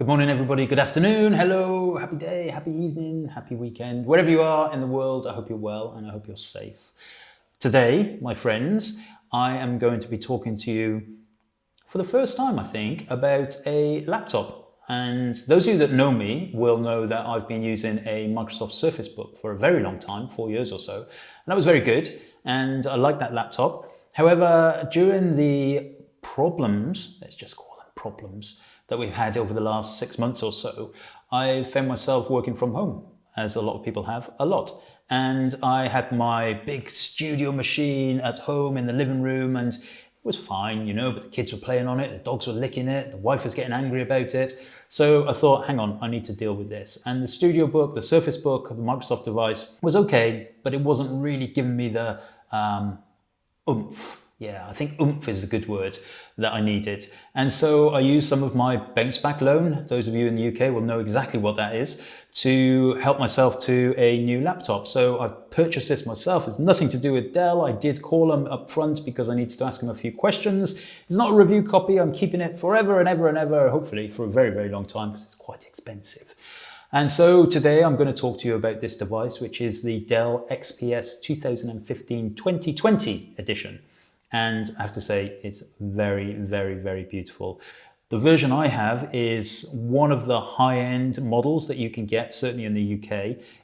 Good morning, everybody. Good afternoon. Hello. Happy day, happy evening, happy weekend. Wherever you are in the world, I hope you're well and I hope you're safe. Today, my friends, I am going to be talking to you for the first time, I think, about a laptop. And those of you that know me will know that I've been using a Microsoft Surface Book for a very long time, 4 years or so. And that was very good. And I like that laptop. However, during the problems, let's just call them problems, that we've had over the last 6 months or so, I found myself working from home, as a lot of people have, a lot. And I had my big studio machine at home in the living room, and it was fine, you know, but the kids were playing on it, the dogs were licking it, the wife was getting angry about it. So I thought, hang on, I need to deal with this. And the Studio Book, the Surface Book, the Microsoft device was okay, but it wasn't really giving me the oomph. Yeah, I think oomph is a good word that I needed. And so I used some of my bounce back loan, those of you in the UK will know exactly what that is, to help myself to a new laptop. So I've purchased this myself. It's nothing to do with Dell. I did call them up front because I needed to ask them a few questions. It's not a review copy. I'm keeping it forever and ever and ever, hopefully for a very, very long time because it's quite expensive. And so today I'm going to talk to you about this device, which is the Dell XPS 2015-2020 edition. And I have to say, it's very, very, very beautiful. The version I have is one of the high-end models that you can get, certainly in the UK.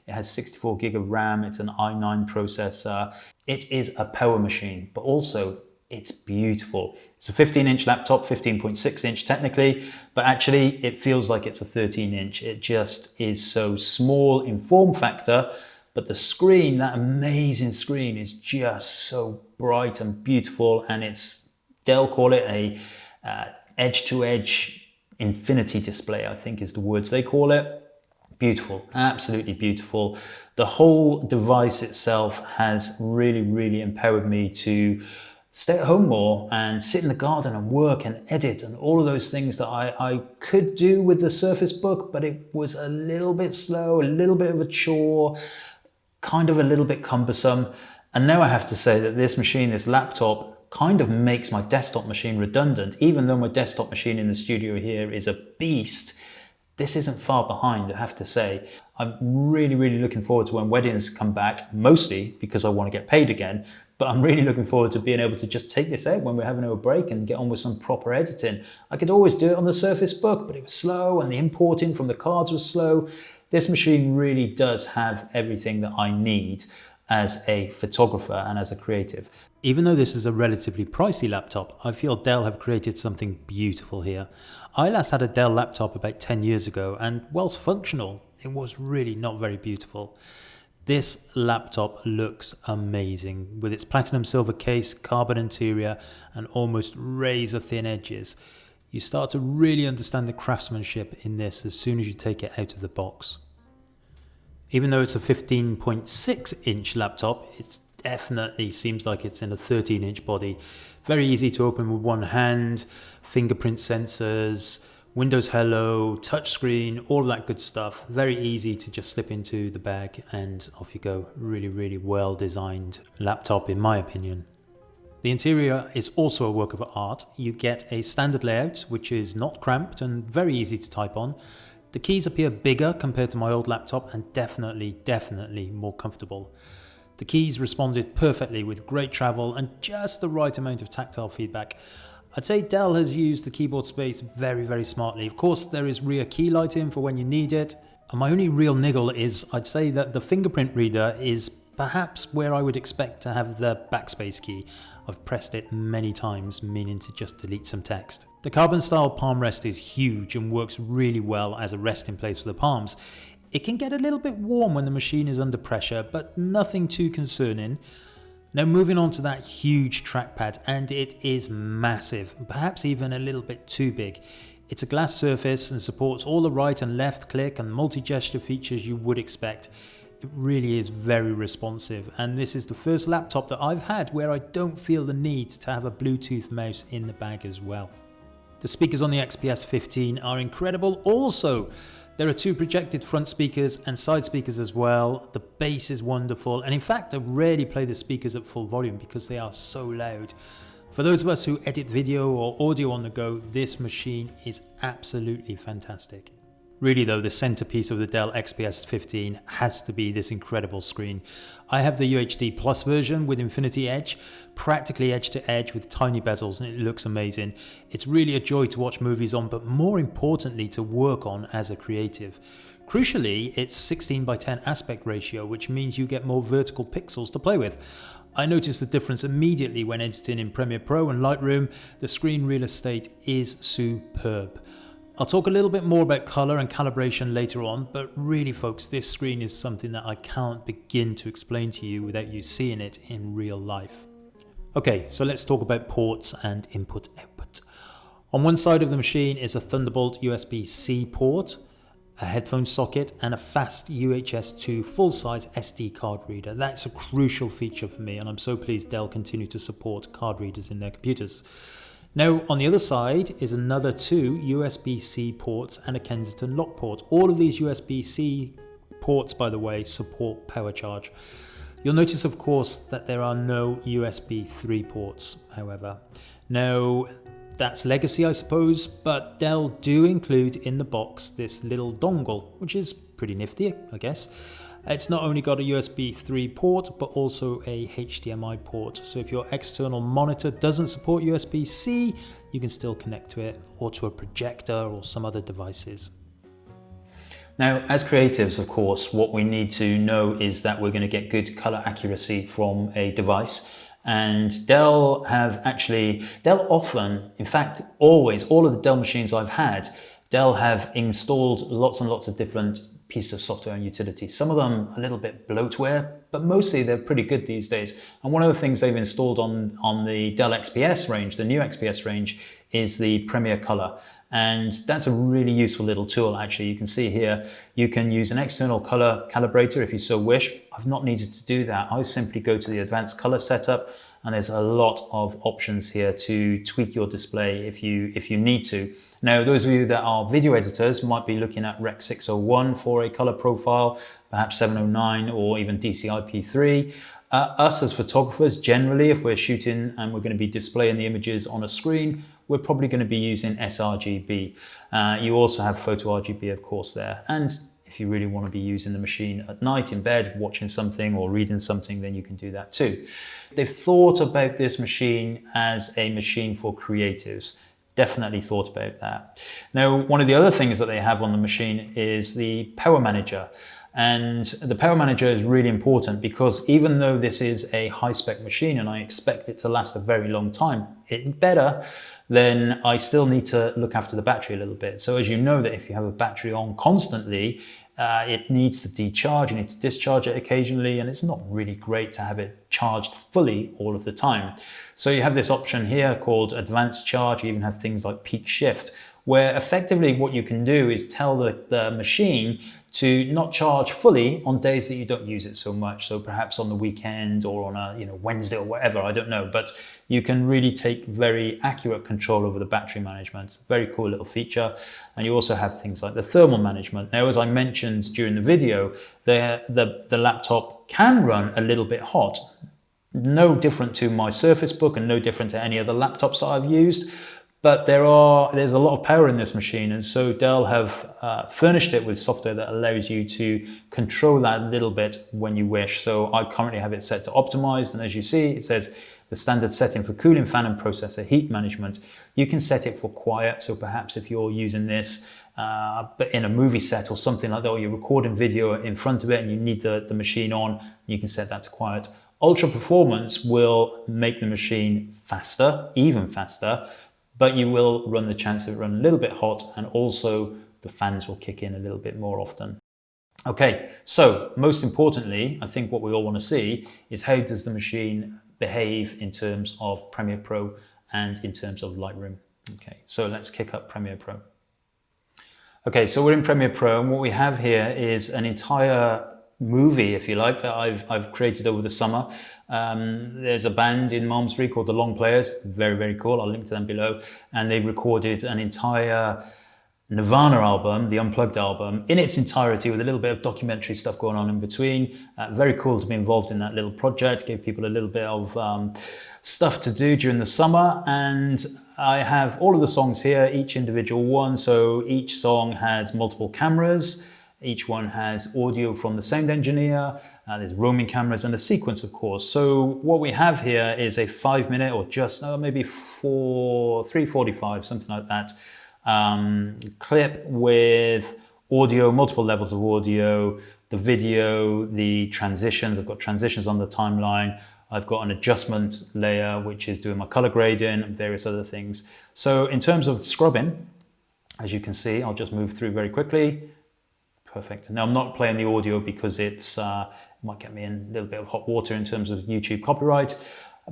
It has 64 gig of RAM, it's an i9 processor. It is a power machine, but also it's beautiful. It's a 15-inch laptop, 15.6-inch technically, but actually it feels like it's a 13-inch. It just is so small in form factor, but the screen, that amazing screen, is just so bright and beautiful, and it's, Dell call it a edge-to-edge infinity display, I think is the words they call it. Beautiful, absolutely beautiful. The whole device itself has really, really empowered me to stay at home more and sit in the garden and work and edit and all of those things that I could do with the Surface Book, but it was a little bit slow, a little bit of a chore, kind of a little bit cumbersome. And now I have to say that this machine, this laptop, kind of makes my desktop machine redundant. Even though my desktop machine in the studio here is a beast, this isn't far behind, I have to say. I'm really, really looking forward to when weddings come back, mostly because I want to get paid again. But I'm really looking forward to being able to just take this out when we're having a break and get on with some proper editing. I could always do it on the Surface Book, but it was slow and the importing from the cards was slow. This machine really does have everything that I need as a photographer and as a creative. Even though this is a relatively pricey laptop, I feel Dell have created something beautiful here. I last had a Dell laptop about 10 years ago, and whilst functional, it was really not very beautiful. This laptop looks amazing with its platinum silver case, carbon interior, and almost razor thin edges. You start to really understand the craftsmanship in this as soon as you take it out of the box. Even though it's a 15.6-inch laptop, it definitely seems like it's in a 13-inch body. Very easy to open with one hand, fingerprint sensors, Windows Hello, touchscreen, all of that good stuff. Very easy to just slip into the bag and off you go. Really, really well designed laptop in my opinion. The interior is also a work of art. You get a standard layout, which is not cramped and very easy to type on. The keys appear bigger compared to my old laptop and definitely more comfortable. The keys responded perfectly with great travel and just the right amount of tactile feedback. I'd say Dell has used the keyboard space very, very smartly. Of course, there is rear key lighting for when you need it. And my only real niggle is I'd say that the fingerprint reader is perhaps where I would expect to have the backspace key. I've pressed it many times, meaning to just delete some text. The carbon style palm rest is huge and works really well as a resting place for the palms. It can get a little bit warm when the machine is under pressure, but nothing too concerning. Now moving on to that huge trackpad, and it is massive, perhaps even a little bit too big. It's a glass surface and supports all the right and left click and multi-gesture features you would expect. It really is very responsive, and this is the first laptop that I've had where I don't feel the need to have a Bluetooth mouse in the bag as well. The speakers on the XPS 15 are incredible also. There are 2 projected front speakers and side speakers as well. The bass is wonderful, and in fact I rarely play the speakers at full volume because they are so loud. For those of us who edit video or audio on the go, this machine is absolutely fantastic. Really though, the centerpiece of the Dell XPS 15 has to be this incredible screen. I have the UHD Plus version with Infinity Edge, practically edge to edge with tiny bezels, and it looks amazing. It's really a joy to watch movies on, but more importantly to work on as a creative. Crucially, it's 16:10 aspect ratio, which means you get more vertical pixels to play with. I noticed the difference immediately when editing in Premiere Pro and Lightroom. The screen real estate is superb. I'll talk a little bit more about color and calibration later on, but really folks, this screen is something that I can't begin to explain to you without you seeing it in real life. Okay, so let's talk about ports and input-output. On one side of the machine is a Thunderbolt USB-C port, a headphone socket, and a fast UHS 2 full-size SD card reader. That's a crucial feature for me, and I'm so pleased Dell continue to support card readers in their computers. Now, on the other side is another 2 USB-C ports and a Kensington lock port. All of these USB-C ports, by the way, support power charge. You'll notice, of course, that there are no USB 3 ports, however. Now, that's legacy, I suppose, but Dell do include in the box this little dongle, which is pretty nifty, I guess. It's not only got a USB 3 port, but also a HDMI port. So if your external monitor doesn't support USB-C, you can still connect to it or to a projector or some other devices. Now, as creatives, of course, what we need to know is that we're going to get good color accuracy from a device. And Dell often, in fact, always, all of the Dell machines I've had, Dell have installed lots and lots of different pieces of software and utilities. Some of them a little bit bloatware, but mostly they're pretty good these days. And one of the things they've installed on the Dell XPS range, the new XPS range, is the Premiere Color. And that's a really useful little tool, actually. You can see here, you can use an external color calibrator if you so wish. I've not needed to do that. I simply go to the advanced color setup, and there's a lot of options here to tweak your display if you need to. Now, those of you that are video editors might be looking at Rec 601 for a color profile, perhaps 709 or even DCI-P3. Us as photographers, generally, if we're shooting and we're going to be displaying the images on a screen, we're probably going to be using sRGB. You also have photo RGB, of course, there. And if you really want to be using the machine at night in bed, watching something or reading something, then you can do that too. They've thought about this machine as a machine for creatives. Definitely thought about that. Now, one of the other things that they have on the machine is the power manager. And the power manager is really important because even though this is a high-spec machine and I expect it to last a very long time, then I still need to look after the battery a little bit. So as you know that if you have a battery on constantly, it needs to decharge, you need to discharge it occasionally, and it's not really great to have it charged fully all of the time. So you have this option here called advanced charge. You even have things like peak shift, where effectively what you can do is tell the machine to not charge fully on days that you don't use it so much. So perhaps on the weekend or on a Wednesday or whatever, I don't know. But you can really take very accurate control over the battery management. Very cool little feature. And you also have things like the thermal management. Now, as I mentioned during the video, the laptop can run a little bit hot. No different to my Surface Book and no different to any other laptops that I've used. But there's a lot of power in this machine, and so Dell have furnished it with software that allows you to control that a little bit when you wish. So I currently have it set to optimized, and as you see, it says the standard setting for cooling fan and processor heat management. You can set it for quiet, so perhaps if you're using this but in a movie set or something like that, or you're recording video in front of it and you need the machine on, you can set that to quiet. Ultra performance will make the machine faster, even faster, but you will run the chance of it running a little bit hot, and also the fans will kick in a little bit more often. Okay, so most importantly, I think what we all want to see is how does the machine behave in terms of Premiere Pro and in terms of Lightroom. Okay, so let's kick up Premiere Pro. Okay, so we're in Premiere Pro, and what we have here is an entire movie, if you like, that I've created over the summer. There's a band in Malmesbury called the Long Players. Very, very cool. I'll link to them below. And they recorded an entire Nirvana album, the Unplugged album, in its entirety with a little bit of documentary stuff going on in between. Very cool to be involved in that little project, gave people a little bit of stuff to do during the summer. And I have all of the songs here, each individual one. So each song has multiple cameras. Each one has audio from the sound engineer. There's roaming cameras and a sequence, of course. So what we have here is a 5 minute or just maybe 3:45, something like that, clip with audio, multiple levels of audio, the video, the transitions. I've got transitions on the timeline. I've got an adjustment layer, which is doing my color grading and various other things. So in terms of scrubbing, as you can see, I'll just move through very quickly. Perfect. Now I'm not playing the audio because it might get me in a little bit of hot water in terms of YouTube copyright,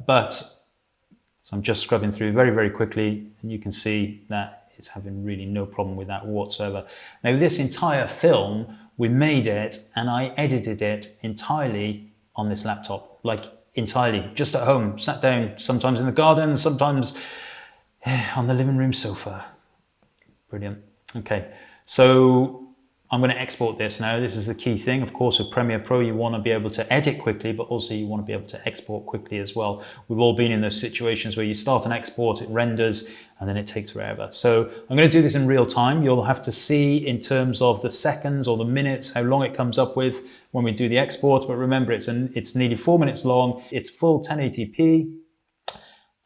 but so I'm just scrubbing through very, very quickly, and you can see that it's having really no problem with that whatsoever. Now this entire film, we made it and I edited it entirely on this laptop, like entirely, just at home, sat down, sometimes in the garden, sometimes on the living room sofa. Brilliant. Okay, so I'm going to export this now. This is the key thing. Of course, with Premiere Pro, you want to be able to edit quickly, but also you want to be able to export quickly as well. We've all been in those situations where you start an export, it renders, and then it takes forever. So I'm going to do this in real time. You'll have to see in terms of the seconds or the minutes, how long it comes up with when we do the export. But remember, it's nearly 4 minutes long. It's full 1080p,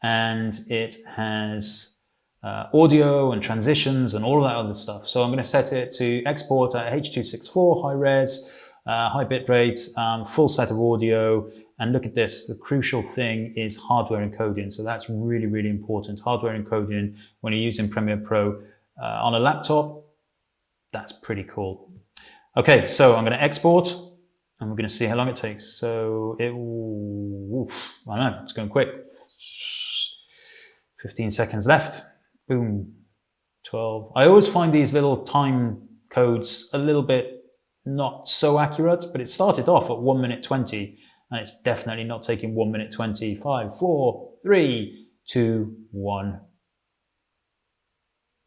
and it has audio and transitions and all of that other stuff. So I'm going to set it to export at H.264, high res, high bitrate, full set of audio. And look at this, the crucial thing is hardware encoding. So that's really, really important. Hardware encoding when you're using Premiere Pro on a laptop, that's pretty cool. Okay, so I'm going to export and we're going to see how long it takes. So I know, it's going quick. 15 seconds left. Boom, 12. I always find these little time codes a little bit not so accurate, but it started off at 1 minute 20, and it's definitely not taking 1 minute 20. 5, 4, 3, 2, 1.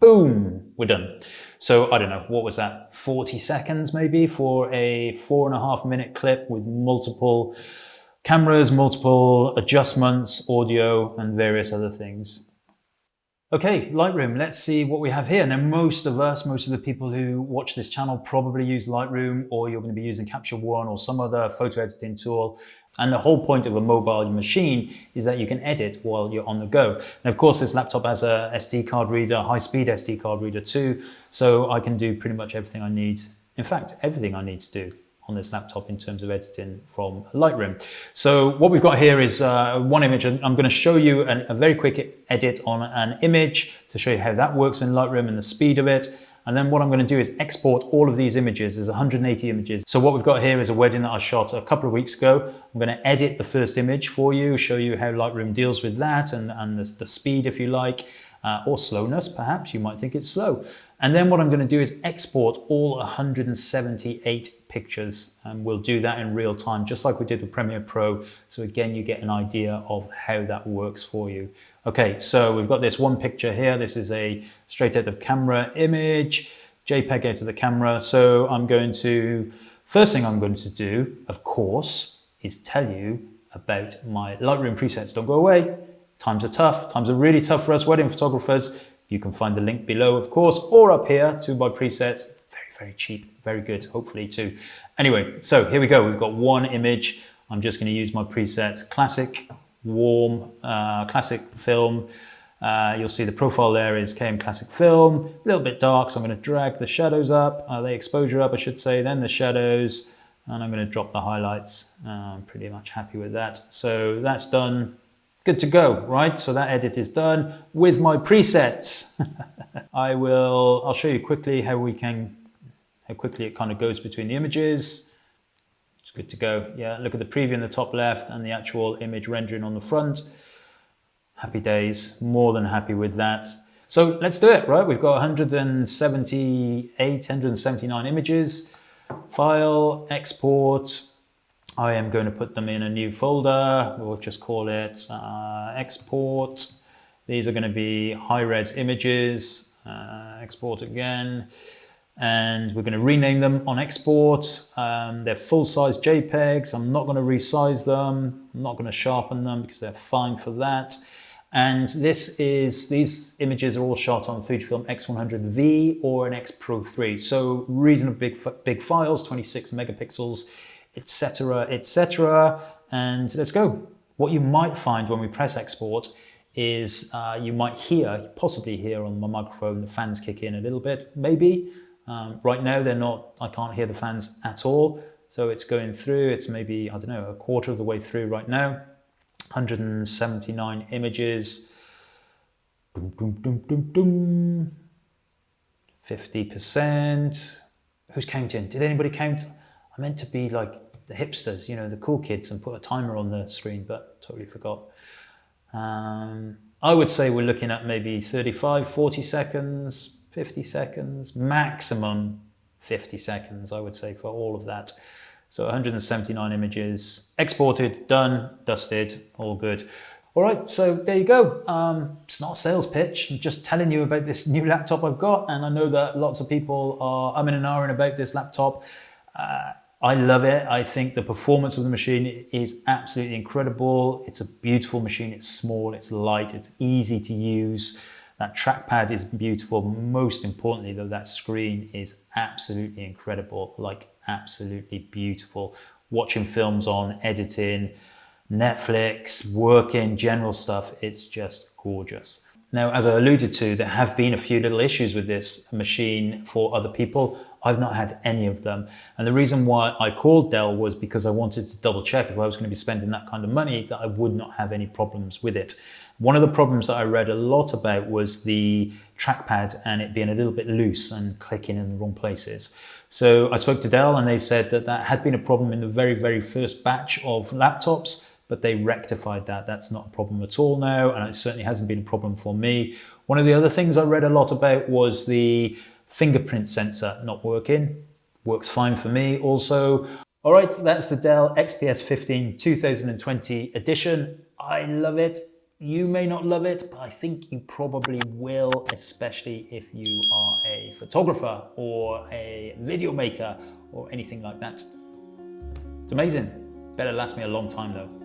Boom, we're done. So I don't know, what was that? 40 seconds maybe for a 4.5 minute clip with multiple cameras, multiple adjustments, audio, and various other things. Okay, Lightroom, let's see what we have here. Now, most of the people who watch this channel probably use Lightroom, or you're going to be using Capture One or some other photo editing tool. And the whole point of a mobile machine is that you can edit while you're on the go. And of course, this laptop has a SD card reader, a high-speed SD card reader too, so I can do pretty much everything I need. In fact, everything I need to do on this laptop in terms of editing from Lightroom. So what we've got here is one image, and I'm going to show you a very quick edit on an image to show you how that works in Lightroom and the speed of it. And then what I'm going to do is export all of these images. There's 180 images. So what we've got here is a wedding that I shot a couple of weeks ago. I'm going to edit the first image for you, show you how Lightroom deals with that and the speed, if you like, or slowness, perhaps. You might think it's slow. And then what I'm going to do is export all 178 pictures, and we'll do that in real time, just like we did with Premiere Pro. So again, you get an idea of how that works for you. Okay, so we've got this one picture here. This is a straight out of camera image, JPEG out of the camera. So first thing I'm going to do, of course, is tell you about my Lightroom presets. Don't go away. Times are tough. Times are really tough for us wedding photographers. You can find the link below, of course, or up here to my presets. Very, very cheap, very good, hopefully too. Anyway, so here we go. We've got one image. I'm just going to use my presets, classic, warm, classic film. You'll see the profile there is KM Classic Film, a little bit dark, so I'm going to drag the shadows up, the exposure up, I should say, then the shadows, and I'm going to drop the highlights. I'm pretty much happy with that. So that's done. Good to go, right? So that edit is done with my presets. I'll show you quickly how quickly it kind of goes between the images. It's good to go. Yeah, look at the preview in the top left and the actual image rendering on the front. Happy days, more than happy with that. So let's do it, right? We've got 179 images. File, export. I am going to put them in a new folder. We'll just call it export. These are going to be high-res images. export again. And we're going to rename them on export. They're full-size JPEGs. I'm not going to resize them. I'm not going to sharpen them because they're fine for that. And these images are all shot on Fujifilm X100V or an X Pro 3. So reasonably big files, 26 megapixels, etc., etc. And let's go. What you might find when we press export is you might possibly hear on my microphone, the fans kick in a little bit, maybe. Right now they're not, I can't hear the fans at all. So it's going through, it's maybe, I don't know, a quarter of the way through right now. 179 images. 50%. Who's counting? Did anybody count? I meant to be like the hipsters, you know, the cool kids, and put a timer on the screen, but totally forgot. I would say we're looking at maybe 35, 40 seconds, 50 seconds, maximum 50 seconds, I would say, for all of that. So 179 images, exported, done, dusted, all good. All right, so there you go. It's not a sales pitch. I'm just telling you about this new laptop I've got, and I know that lots of people are umming and ahhing about this laptop. I love it. I think the performance of the machine is absolutely incredible. It's a beautiful machine. It's small, it's light, it's easy to use. That trackpad is beautiful. Most importantly, though, that screen is absolutely incredible, like absolutely beautiful. Watching films on, editing, Netflix, working, general stuff, it's just gorgeous. Now, as I alluded to, there have been a few little issues with this machine for other people. I've not had any of them. And the reason why I called Dell was because I wanted to double check if I was going to be spending that kind of money that I would not have any problems with it. One of the problems that I read a lot about was the trackpad and it being a little bit loose and clicking in the wrong places. So I spoke to Dell and they said that that had been a problem in the very, very first batch of laptops, but they rectified that. That's not a problem at all now, and it certainly hasn't been a problem for me. One of the other things I read a lot about was the fingerprint sensor not working. Works fine for me also. All right, that's the Dell XPS 15 2020 edition. I love it. You may not love it, but I think you probably will, especially if you are a photographer or a video maker or anything like that. It's amazing. Better last me a long time though.